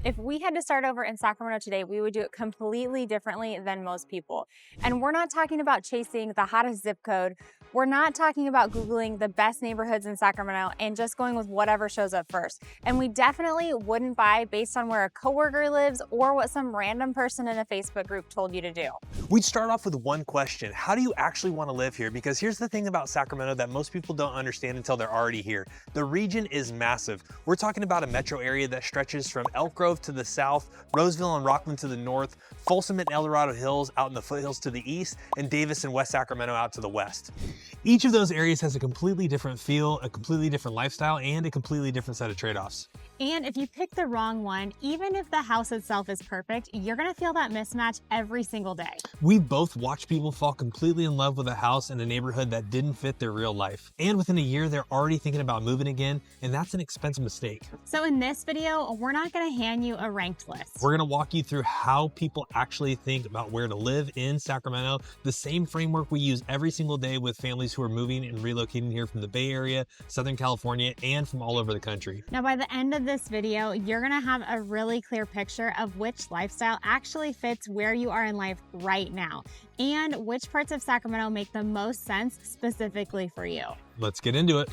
If we had to start over in Sacramento today, we would do it completely differently than most people. And we're not talking about chasing the hottest zip code. We're not talking about Googling the best neighborhoods in Sacramento and just going with whatever shows up first. And we definitely wouldn't buy based on where a coworker lives or what some random person in a Facebook group told you to do. We'd start off with one question. How do you actually want to live here? Because here's the thing about Sacramento that most people don't understand until they're already here. The region is massive. We're talking about a metro area that stretches from Elk Grove to the south, Roseville and Rockland to the north, Folsom and El Dorado Hills out in the foothills to the east, and Davis and West Sacramento out to the west. Each of those areas has a completely different feel, a completely different lifestyle, and a completely different set of trade-offs. And if you pick the wrong one, even if the house itself is perfect, you're gonna feel that mismatch every single day. We've both watched people fall completely in love with a house in a neighborhood that didn't fit their real life. And within a year, they're already thinking about moving again, and that's an expensive mistake. So in this video, we're not gonna hand you a ranked list. We're gonna walk you through how people actually think about where to live in Sacramento, the same framework we use every single day with families who are moving and relocating here from the Bay Area, Southern California, and from all over the country. Now, by the end of this video, you're gonna have a really clear picture of which lifestyle actually fits where you are in life right now, and which parts of Sacramento make the most sense specifically for you. Let's get into it.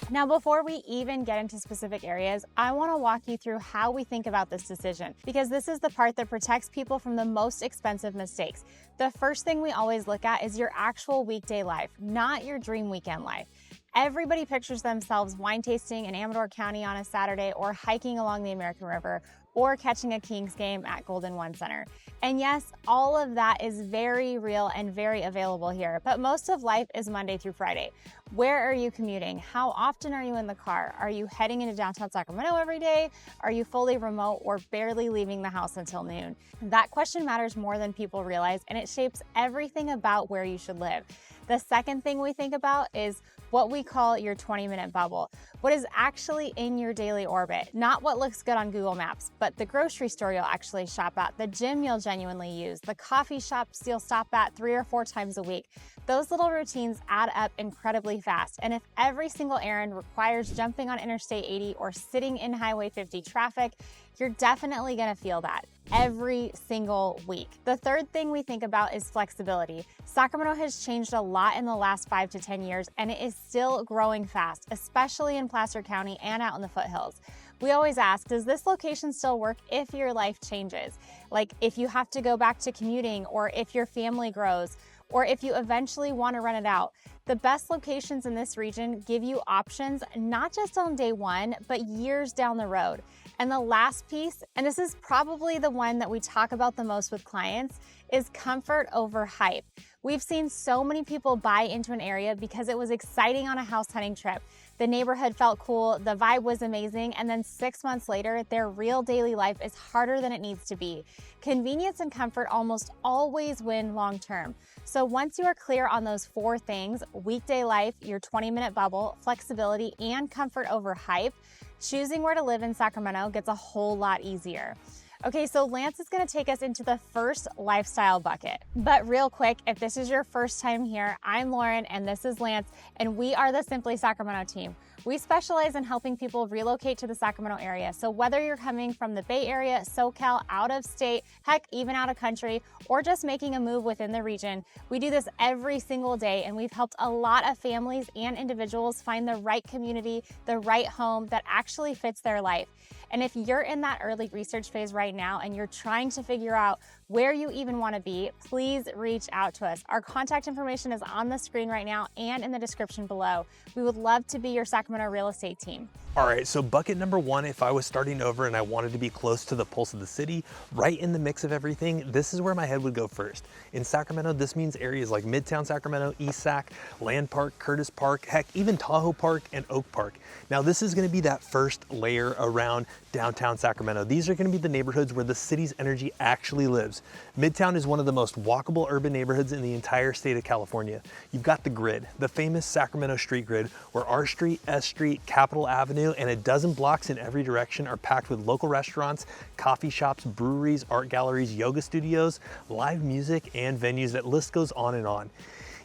Now, before we even get into specific areas, I want to walk you through how we think about this decision, because this is the part that protects people from the most expensive mistakes. The first thing we always look at is your actual weekday life, not your dream weekend life. Everybody pictures themselves wine tasting in Amador County on a Saturday, or hiking along the American River, or catching a Kings game at Golden One Center. And yes, all of that is very real and very available here, but most of life is Monday through Friday. Where are you commuting? How often are you in the car? Are you heading into downtown Sacramento every day? Are you fully remote or barely leaving the house until noon? That question matters more than people realize, and it shapes everything about where you should live. The second thing we think about is what we call your 20-minute bubble. What is actually in your daily orbit? Not what looks good on Google Maps, but the grocery store you'll actually shop at, the gym you'll genuinely use, the coffee shops you'll stop at 3 or 4 times a week. Those little routines add up incredibly fast. And if every single errand requires jumping on Interstate 80 or sitting in Highway 50 traffic, you're definitely gonna feel that every single week. The third thing we think about is flexibility. Sacramento has changed a lot in the last 5 to 10 years, and it is still growing fast, especially in Placer County and out in the foothills. We always ask, does this location still work if your life changes? Like if you have to go back to commuting, or if your family grows, or if you eventually want to rent it out. The best locations in this region give you options, not just on day one, but years down the road. And the last piece, and this is probably the one that we talk about the most with clients, is comfort over hype. We've seen so many people buy into an area because it was exciting on a house hunting trip. The neighborhood felt cool, the vibe was amazing, and then 6 months later, their real daily life is harder than it needs to be. Convenience and comfort almost always win long term. So once you are clear on those 4 things, weekday life, your 20-minute bubble, flexibility, and comfort over hype, choosing where to live in Sacramento gets a whole lot easier. Okay, so Lance is gonna take us into the first lifestyle bucket. But real quick, if this is your first time here, I'm Lauren and this is Lance, and we are the Simply Sacramento team. We specialize in helping people relocate to the Sacramento area. So whether you're coming from the Bay Area, SoCal, out of state, heck, even out of country, or just making a move within the region, we do this every single day, and we've helped a lot of families and individuals find the right community, the right home that actually fits their life. And if you're in that early research phase right now and you're trying to figure out where you even want to be, please reach out to us. Our contact information is on the screen right now and in the description below. We would love to be your Sacramento real estate team. All right, so bucket number 1, if I was starting over and I wanted to be close to the pulse of the city, right in the mix of everything, this is where my head would go first. In Sacramento, this means areas like Midtown Sacramento, East Sac, Land Park, Curtis Park, heck, even Tahoe Park and Oak Park. Now, this is gonna be that first layer around downtown Sacramento. These are gonna be the neighborhoods where the city's energy actually lives. Midtown is one of the most walkable urban neighborhoods in the entire state of California. You've got the grid, the famous Sacramento street grid, where R Street, S Street, Capitol Avenue, and a dozen blocks in every direction are packed with local restaurants, coffee shops, breweries, art galleries, yoga studios, live music, and venues. That list goes on and on.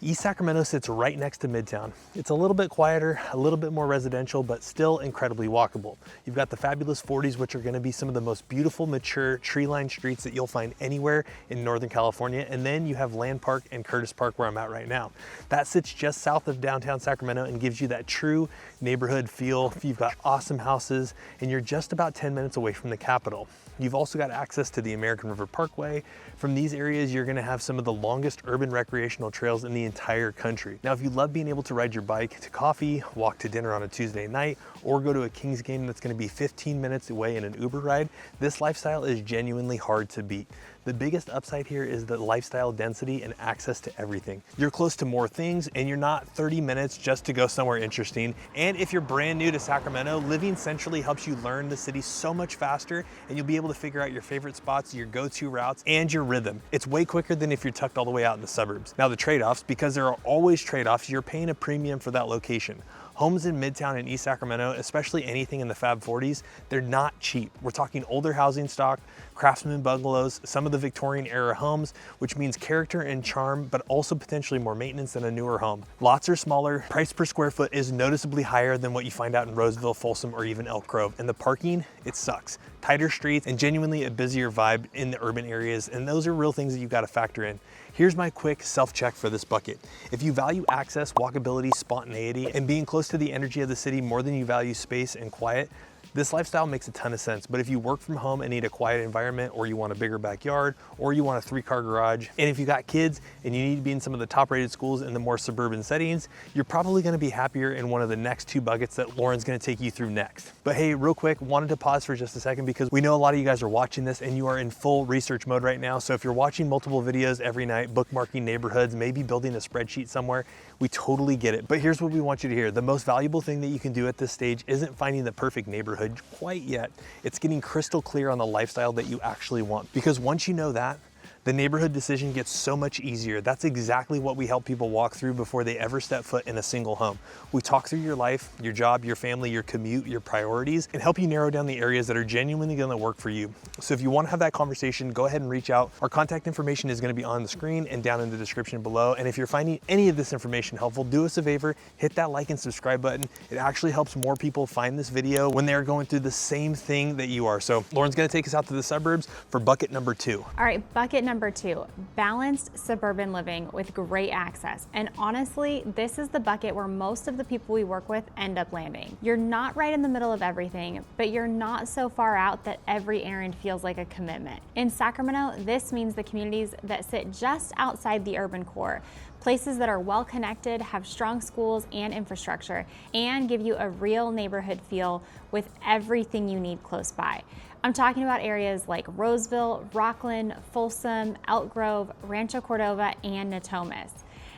East Sacramento sits right next to Midtown. It's a little bit quieter, a little bit more residential, but still incredibly walkable. You've got the fabulous 40s, which are gonna be some of the most beautiful, mature, tree-lined streets that you'll find anywhere in Northern California. And then you have Land Park and Curtis Park, where I'm at right now. That sits just south of downtown Sacramento and gives you that true neighborhood feel. You've got awesome houses, and you're just about 10 minutes away from the Capitol. You've also got access to the American River Parkway. From these areas, you're gonna have some of the longest urban recreational trails in the entire country. Now, if you love being able to ride your bike to coffee, walk to dinner on a Tuesday night, or go to a Kings game that's gonna be 15 minutes away in an Uber ride, this lifestyle is genuinely hard to beat. The biggest upside here is the lifestyle density and access to everything. You're close to more things, and you're not 30 minutes just to go somewhere interesting. And if you're brand new to Sacramento, living centrally helps you learn the city so much faster, and you'll be able to figure out your favorite spots, your go-to routes, and your rhythm. It's way quicker than if you're tucked all the way out in the suburbs. Now, the trade-offs, because there are always trade-offs, you're paying a premium for that location. Homes in Midtown and East Sacramento, especially anything in the Fab 40s, they're not cheap. We're talking older housing stock, craftsman bungalows, some of the Victorian era homes, which means character and charm, but also potentially more maintenance than a newer home. Lots are smaller, price per square foot is noticeably higher than what you find out in Roseville, Folsom, or even Elk Grove. And the parking, it sucks. Tighter streets and genuinely a busier vibe in the urban areas, and those are real things that you've got to factor in. Here's my quick self-check for this bucket. If you value access, walkability, spontaneity, and being close to the energy of the city more than you value space and quiet, this lifestyle makes a ton of sense. But if you work from home and need a quiet environment, or you want a bigger backyard, or you want a 3-car garage, and if you got kids and you need to be in some of the top-rated schools in the more suburban settings, you're probably gonna be happier in one of the next 2 buckets that Lauren's gonna take you through next. But hey, real quick, wanted to pause for just a second because we know a lot of you guys are watching this and you are in full research mode right now. So if you're watching multiple videos every night, bookmarking neighborhoods, maybe building a spreadsheet somewhere, we totally get it. But here's what we want you to hear. The most valuable thing that you can do at this stage isn't finding the perfect neighborhood quite yet. It's getting crystal clear on the lifestyle that you actually want. Because once you know that, the neighborhood decision gets so much easier. That's exactly what we help people walk through before they ever step foot in a single home. We talk through your life, your job, your family, your commute, your priorities, and help you narrow down the areas that are genuinely gonna work for you. So if you wanna have that conversation, go ahead and reach out. Our contact information is gonna be on the screen and down in the description below. And if you're finding any of this information helpful, do us a favor, hit that like and subscribe button. It actually helps more people find this video when they're going through the same thing that you are. So Lauren's gonna take us out to the suburbs for bucket number 2. All right, bucket number 2, balanced suburban living with great access. And honestly, this is the bucket where most of the people we work with end up landing. You're not right in the middle of everything, but you're not so far out that every errand feels like a commitment. In Sacramento, this means the communities that sit just outside the urban core, places that are well connected, have strong schools and infrastructure, and give you a real neighborhood feel with everything you need close by. I'm talking about areas like Roseville, Rockland, Folsom, Elk Grove, Rancho Cordova, and Natomas.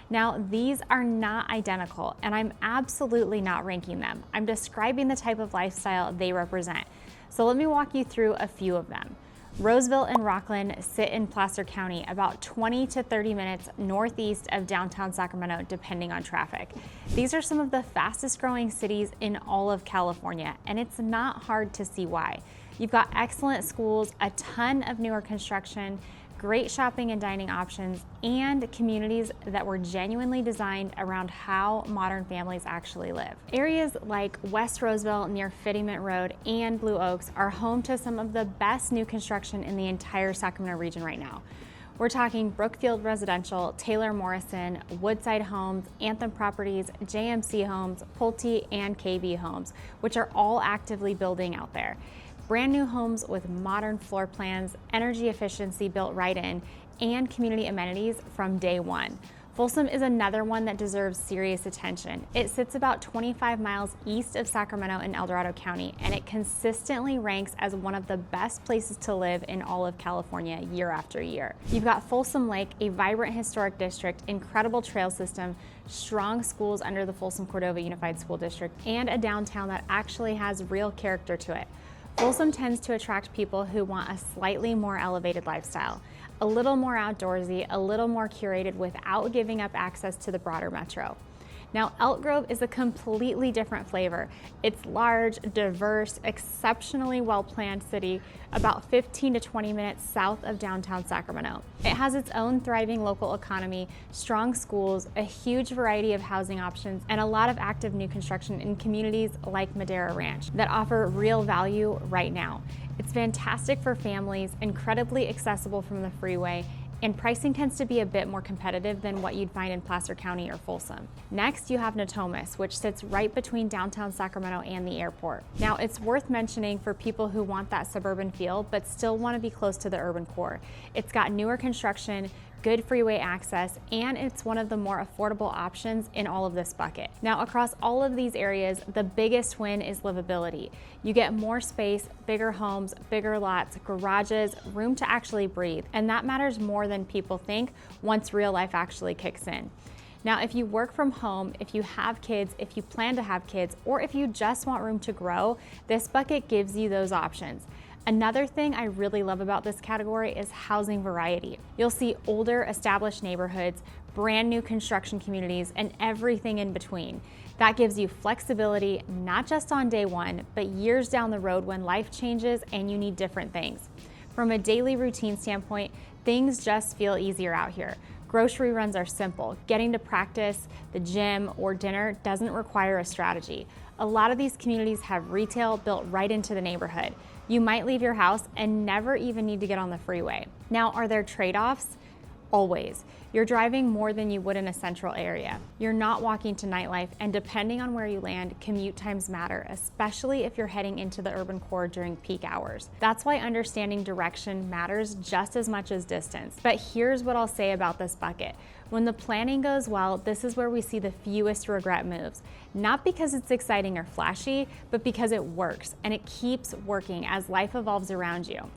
Now, these are not identical, and I'm absolutely not ranking them. I'm describing the type of lifestyle they represent. So let me walk you through a few of them. Roseville and Rockland sit in Placer County, about 20 to 30 minutes northeast of downtown Sacramento, depending on traffic. These are some of the fastest growing cities in all of California, and it's not hard to see why. You've got excellent schools, a ton of newer construction, great shopping and dining options, and communities that were genuinely designed around how modern families actually live. Areas like West Roseville near Fittiment Road and Blue Oaks are home to some of the best new construction in the entire Sacramento region right now. We're talking Brookfield Residential, Taylor Morrison, Woodside Homes, Anthem Properties, JMC Homes, Pulte, and KB Homes, which are all actively building out there. Brand new homes with modern floor plans, energy efficiency built right in, and community amenities from day one. Folsom is another one that deserves serious attention. It sits about 25 miles east of Sacramento in El Dorado County, and it consistently ranks as one of the best places to live in all of California year after year. You've got Folsom Lake, a vibrant historic district, incredible trail system, strong schools under the Folsom Cordova Unified School District, and a downtown that actually has real character to it. Folsom tends to attract people who want a slightly more elevated lifestyle. a little more outdoorsy, a little more curated without giving up access to the broader metro. Now, Elk Grove is a completely different flavor. It's large, diverse, exceptionally well-planned city about 15 to 20 minutes south of downtown Sacramento. It has its own thriving local economy, strong schools, a huge variety of housing options, and a lot of active new construction in communities like Madera Ranch that offer real value right now. It's fantastic for families, incredibly accessible from the freeway, and pricing tends to be a bit more competitive than what you'd find in Placer County or Folsom. Next, you have Natomas, which sits right between downtown Sacramento and the airport. Now, it's worth mentioning for people who want that suburban feel, but still want to be close to the urban core. It's got newer construction, good freeway access, and it's one of the more affordable options in all of this bucket. Now, across all of these areas, the biggest win is livability. You get more space, bigger homes, bigger lots, garages, room to actually breathe, and that matters more than people think once real life actually kicks in. Now, if you work from home, if you have kids, if you plan to have kids, or if you just want room to grow, this bucket gives you those options. Another thing I really love about this category is housing variety. You'll see older, established neighborhoods, brand new construction communities, and everything in between. That gives you flexibility, not just on day one, but years down the road when life changes and you need different things. From a daily routine standpoint, things just feel easier out here. Grocery runs are simple. Getting to practice, the gym, or dinner doesn't require a strategy. A lot of these communities have retail built right into the neighborhood. You might leave your house and never even need to get on the freeway. Now, are there trade-offs? Always. You're driving more than you would in a central area. You're not walking to nightlife, and depending on where you land, commute times matter, especially if you're heading into the urban core during peak hours. That's why understanding direction matters just as much as distance. But here's what I'll say about this bucket. When the planning goes well, this is where we see the fewest regret moves. Not because it's exciting or flashy, but because it works, and it keeps working as life evolves around you.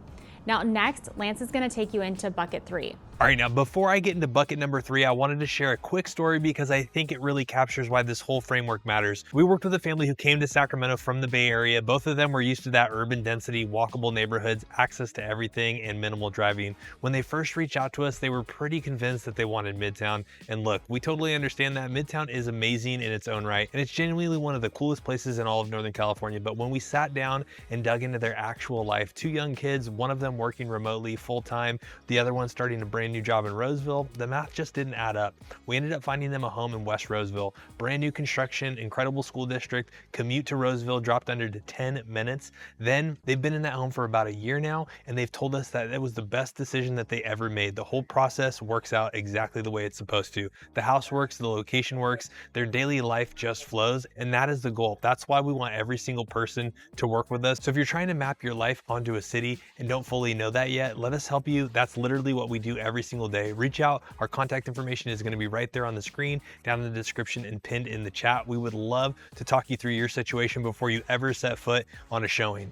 Now next, Lance is gonna take you into bucket 3. All right, now before I get into bucket number 3, I wanted to share a quick story because I think it really captures why this whole framework matters. We worked with a family who came to Sacramento from the Bay Area. Both of them were used to that urban density, walkable neighborhoods, access to everything, and minimal driving. When they first reached out to us, they were pretty convinced that they wanted Midtown. And look, we totally understand that Midtown is amazing in its own right, and it's genuinely one of the coolest places in all of Northern California. But when we sat down and dug into their actual life, 2 young kids, one of them working remotely full-time, the other one starting a brand new job in Roseville, the math just didn't add up. We ended up finding them a home in West Roseville, brand new construction, incredible school district, commute to Roseville dropped under to 10 minutes. Then they've been in that home for about a year now, and they've told us that it was the best decision that they ever made. The whole process works out exactly the way it's supposed to. The house works, the location works, their daily life just flows, and that is the goal. That's why we want every single person to work with us. So if you're trying to map your life onto a city and don't fully know that yet, let us help you. That's literally what we do every single day. Reach out. Our contact information is going to be right there on the screen, down in the description, and pinned in the chat. We would love to talk you through your situation before you ever set foot on a showing.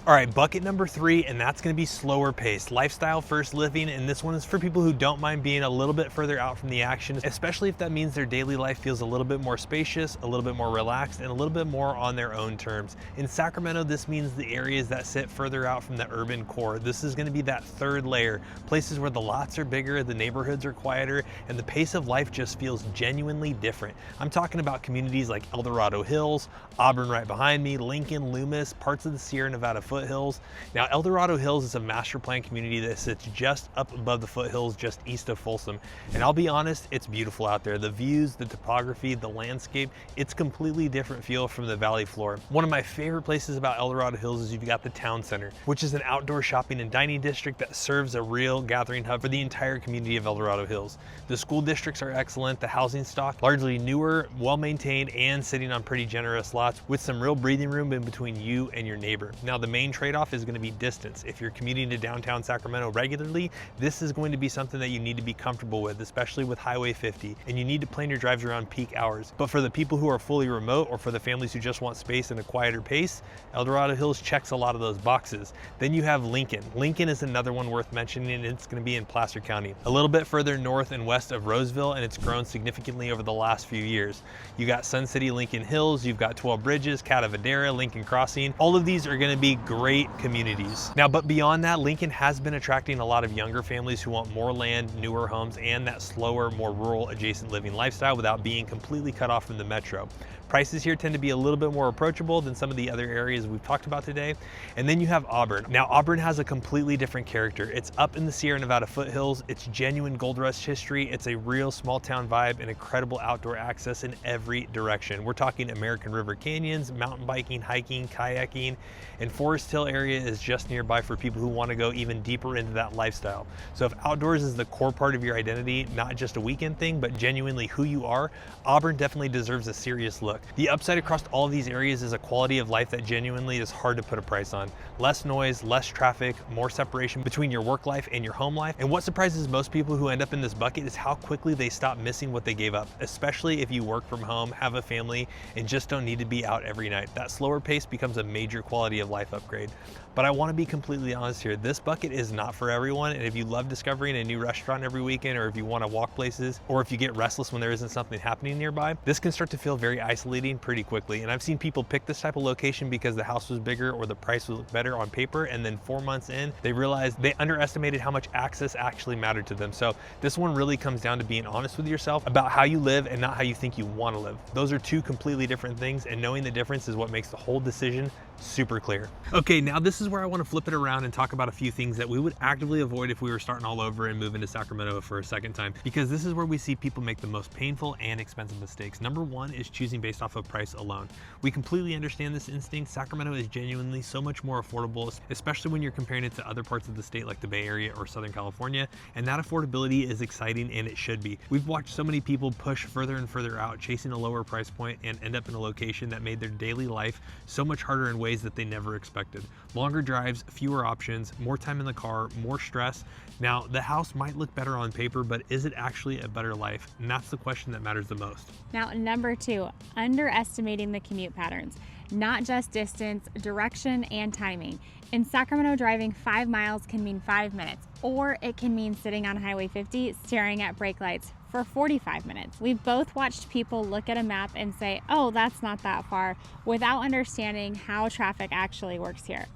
All right, bucket number 3, and that's gonna be slower paced. Lifestyle first living, and this one is for people who don't mind being a little bit further out from the action, especially if that means their daily life feels a little bit more spacious, a little bit more relaxed, and a little bit more on their own terms. In Sacramento, this means the areas that sit further out from the urban core. This is gonna be that third layer, places where the lots are bigger, the neighborhoods are quieter, and the pace of life just feels genuinely different. I'm talking about communities like El Dorado Hills, Auburn right behind me, Lincoln, Loomis, parts of the Sierra Nevada foothills. Now, El Dorado Hills is a master plan community that sits just up above the foothills, just east of Folsom. And I'll be honest, it's beautiful out there. The views, the topography, the landscape, it's completely different feel from the valley floor. One of my favorite places about El Dorado Hills is you've got the town center, which is an outdoor shopping and dining district that serves a real gathering hub for the entire community of El Dorado Hills. The school districts are excellent. The housing stock, largely newer, well-maintained, and sitting on pretty generous lots with some real breathing room in between you and your neighbor. Now, the main main trade-off is going to be distance. If you're commuting to downtown Sacramento regularly, this is going to be something that you need to be comfortable with, especially with Highway 50, and you need to plan your drives around peak hours. But for the people who are fully remote, or for the families who just want space and a quieter pace, El Dorado Hills checks a lot of those boxes. Then you have Lincoln. Lincoln is another one worth mentioning, and it's going to be in Placer County, a little bit further north and west of Roseville, and it's grown significantly over the last few years. You got Sun City, Lincoln Hills, you've got 12 Bridges, Catavadera, Lincoln Crossing. All of these are going to be great communities. Now, but beyond that, Lincoln has been attracting a lot of younger families who want more land, newer homes, and that slower, more rural adjacent living lifestyle without being completely cut off from the metro. Prices here tend to be a little bit more approachable than some of the other areas we've talked about today. And then you have Auburn. Now, Auburn has a completely different character. It's up in the Sierra Nevada foothills. It's genuine gold rush history. It's a real small town vibe and incredible outdoor access in every direction. We're talking American River canyons, mountain biking, hiking, kayaking, and Forest Hill area is just nearby for people who want to go even deeper into that lifestyle. So if outdoors is the core part of your identity, not just a weekend thing, but genuinely who you are, Auburn definitely deserves a serious look. The upside across all of these areas is a quality of life that genuinely is hard to put a price on. Less noise, less traffic, more separation between your work life and your home life. And what surprises most people who end up in this bucket is how quickly they stop missing what they gave up, especially if you work from home, have a family, and just don't need to be out every night. That slower pace becomes a major quality of life upgrade. But I want to be completely honest here. This bucket is not for everyone. And if you love discovering a new restaurant every weekend, or if you want to walk places, or if you get restless when there isn't something happening nearby, this can start to feel very isolating pretty quickly. And I've seen people pick this type of location because the house was bigger or the price was better on paper. And then 4 months in, they realized they underestimated how much access actually mattered to them. So this one really comes down to being honest with yourself about how you live and not how you think you want to live. Those are two completely different things, and knowing the difference is what makes the whole decision super clear. Okay, now this is where I want to flip it around and talk about a few things that we would actively avoid if we were starting all over and moving to Sacramento for a second time, because this is where we see people make the most painful and expensive mistakes. Number one is choosing based off of price alone. We completely understand this instinct. Sacramento is genuinely so much more affordable, especially when you're comparing it to other parts of the state like the Bay Area or Southern California, and that affordability is exciting, and it should be. We've watched so many people push further and further out, chasing a lower price point, and end up in a location that made their daily life so much harder in ways that they never expected. Longer drives, fewer options, more time in the car, more stress. Now, the house might look better on paper, but is it actually a better life? And that's the question that matters the most. Now, number two, underestimating the commute patterns. Not just distance, direction, and timing. In Sacramento, driving 5 miles can mean 5 minutes, or it can mean sitting on Highway 50 staring at brake lights for 45 minutes. We've both watched people look at a map and say, oh, that's not that far, without understanding how traffic actually works here.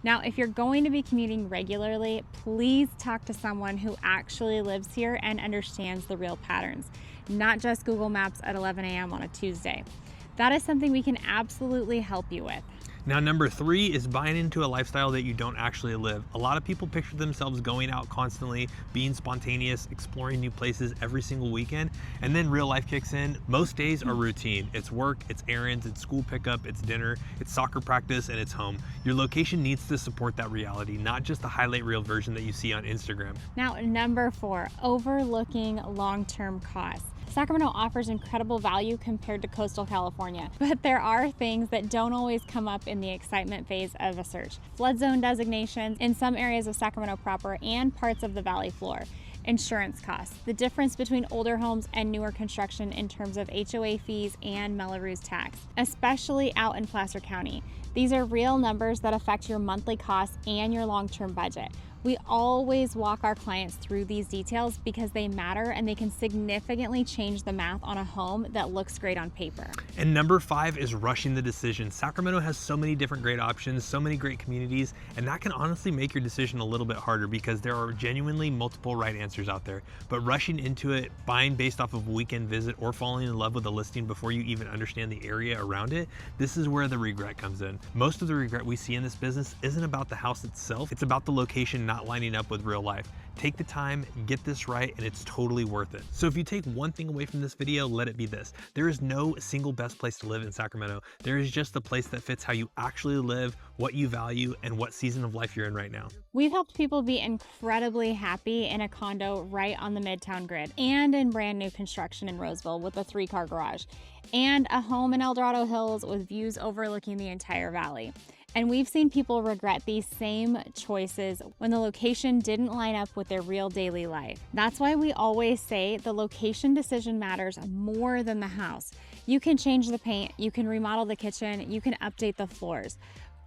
Now, if you're going to be commuting regularly, please talk to someone who actually lives here and understands the real patterns, not just Google Maps at 11 a.m. on a Tuesday. That is something we can absolutely help you with. Now, number three is buying into a lifestyle that you don't actually live. A lot of people picture themselves going out constantly, being spontaneous, exploring new places every single weekend, and then real life kicks in. Most days are routine. It's work, it's errands, it's school pickup, it's dinner, it's soccer practice, and it's home. Your location needs to support that reality, not just the highlight reel version that you see on Instagram. Now, number four, overlooking long-term costs. Sacramento offers incredible value compared to coastal California, but there are things that don't always come up in the excitement phase of a search. Flood zone designations in some areas of Sacramento proper and parts of the valley floor. Insurance costs, the difference between older homes and newer construction in terms of HOA fees and Melrose tax, especially out in Placer County. These are real numbers that affect your monthly costs and your long-term budget. We always walk our clients through these details because they matter and they can significantly change the math on a home that looks great on paper. And number five is rushing the decision. Sacramento has so many different great options, so many great communities, and that can honestly make your decision a little bit harder because there are genuinely multiple right answers out there. But rushing into it, buying based off of a weekend visit, or falling in love with a listing before you even understand the area around it, this is where the regret comes in. Most of the regret we see in this business isn't about the house itself, it's about the location not lining up with real life. Take the time, get this right, and it's totally worth it. So if you take one thing away from this video, let it be this. There is no single best place to live in Sacramento. There is just the place that fits how you actually live, what you value, and what season of life you're in right now. We've helped people be incredibly happy in a condo right on the Midtown grid, and in brand new construction in Roseville with a 3-car garage, and a home in El Dorado Hills with views overlooking the entire valley. And we've seen people regret these same choices when the location didn't line up with their real daily life. That's why we always say the location decision matters more than the house. You can change the paint, you can remodel the kitchen, you can update the floors,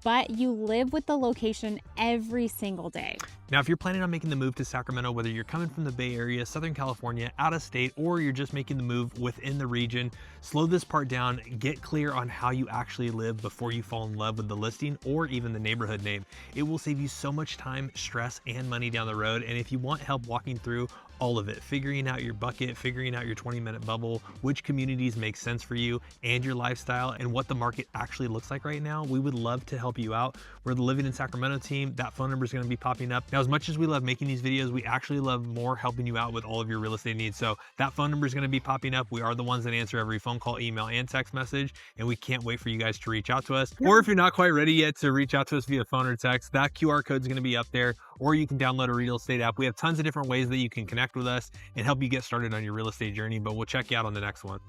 but you live with the location every single day. Now, if you're planning on making the move to Sacramento, whether you're coming from the Bay Area, Southern California, out of state, or you're just making the move within the region, slow this part down, get clear on how you actually live before you fall in love with the listing or even the neighborhood name. It will save you so much time, stress, and money down the road. And if you want help walking through all of it, figuring out your bucket, figuring out your 20-minute bubble, which communities make sense for you and your lifestyle, and what the market actually looks like right now, we would love to help you out. We're the Living in Sacramento team. That phone number is going to be popping up. Now, as much as we love making these videos, we actually love more helping you out with all of your real estate needs. So that phone number is going to be popping up. We are the ones that answer every phone call, email, and text message, and we can't wait for you guys to reach out to us. Or if you're not quite ready yet to reach out to us via phone or text, that QR code is going to be up there, or you can download a real estate app. We have tons of different ways that you can connect with us and help you get started on your real estate journey, but we'll check you out on the next one.